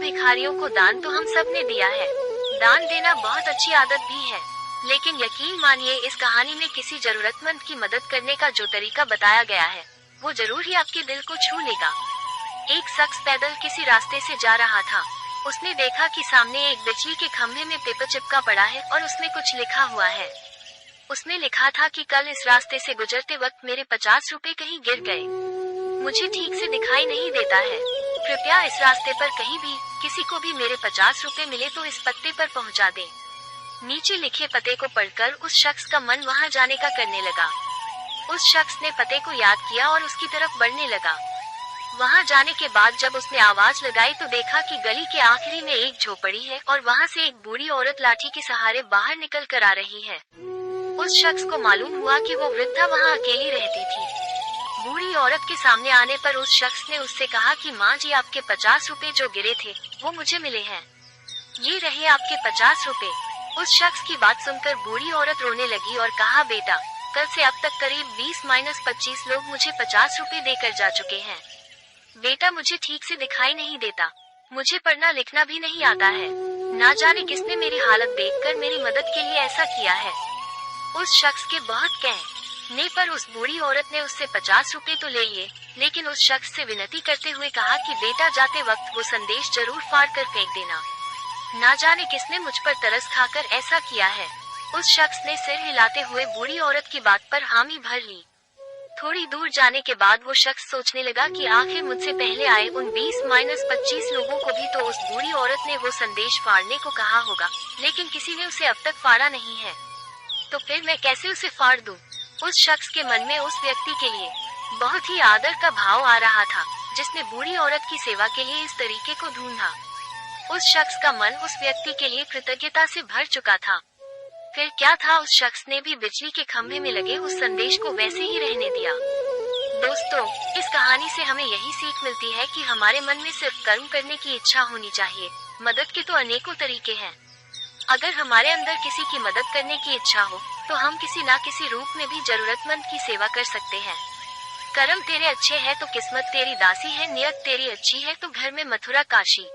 भिखारियों को दान तो हम सब ने दिया है। दान देना बहुत अच्छी आदत भी है, लेकिन यकीन मानिए इस कहानी में किसी जरूरतमंद की मदद करने का जो तरीका बताया गया है वो जरूर ही आपके दिल को छू लेगा। एक शख्स पैदल किसी रास्ते से जा रहा था। उसने देखा कि सामने एक बिजली के खंभे में पेपर चिपका पड़ा है और उसमें कुछ लिखा हुआ है। उसने लिखा था कि कल इस रास्ते से गुजरते वक्त मेरे 50 रुपए कहीं गिर गए। मुझे ठीक से दिखाई नहीं देता है। कृपया इस रास्ते पर कहीं भी किसी को भी मेरे 50 रुपए मिले तो इस पते पर पहुंचा दें। नीचे लिखे पते को पढ़कर उस शख्स का मन वहां जाने का करने लगा। उस शख्स ने पते को याद किया और उसकी तरफ बढ़ने लगा। वहां जाने के बाद जब उसने आवाज लगाई तो देखा कि गली के आखिरी में एक झोपड़ी है और वहां से एक बूढ़ी औरत लाठी के सहारे बाहर निकल कर आ रही है। उस शख्स को मालूम हुआ कि वो वृद्धा वहां अकेली रहती थी। बूढ़ी औरत के सामने आने पर उस शख्स ने उससे कहा कि माँ जी, आपके 50 रुपए जो गिरे थे वो मुझे मिले हैं। ये रहे आपके 50 रुपए। उस शख्स की बात सुनकर बूढ़ी औरत रोने लगी और कहा, बेटा, कल से अब तक करीब 20-25 लोग मुझे 50 रुपए देकर जा चुके हैं। बेटा, मुझे ठीक से दिखाई नहीं देता, मुझे पढ़ना लिखना भी नहीं आता है। ना जाने किसने मेरी हालत देखकर मेरी मदद के लिए ऐसा किया है। उस शख्स के बहुत कहने पर उस बूढ़ी औरत ने उससे 50 रुपए तो ले लिए, लेकिन उस शख्स से विनती करते हुए कहा कि बेटा, जाते वक्त वो संदेश जरूर फाड़ कर फेंक देना। ना जाने किसने मुझ पर तरस खाकर ऐसा किया है। उस शख्स ने सिर हिलाते हुए बूढ़ी औरत की बात पर हामी भर ली। थोड़ी दूर जाने के बाद वो शख्स सोचने लगा कि आखिर मुझसे पहले आए उन 20-25 लोगों को भी तो उस बूढ़ी औरत ने वो संदेश फाड़ने को कहा होगा, लेकिन किसी ने उसे अब तक फाड़ा नहीं है। तो फिर मैं कैसे उसे फाड़ दूं? उस शख्स के मन में उस व्यक्ति के लिए बहुत ही आदर का भाव आ रहा था, जिसने बूढ़ी औरत की सेवा के लिए इस तरीके को ढूंढा। उस शख्स का मन उस व्यक्ति के लिए कृतज्ञता से भर चुका था। फिर क्या था, उस शख्स ने भी बिजली के खंभे में लगे उस संदेश को वैसे ही रहने दिया। दोस्तों, इस कहानी से हमें यही सीख मिलती है कि हमारे मन में सिर्फ कर्म करने की इच्छा होनी चाहिए। मदद के तो अनेकों तरीके हैं। अगर हमारे अंदर किसी की मदद करने की इच्छा हो तो हम किसी ना किसी रूप में भी जरूरतमंद की सेवा कर सकते हैं। कर्म तेरे अच्छे हैं तो किस्मत तेरी दासी है, नियत तेरी अच्छी है तो घर में मथुरा काशी।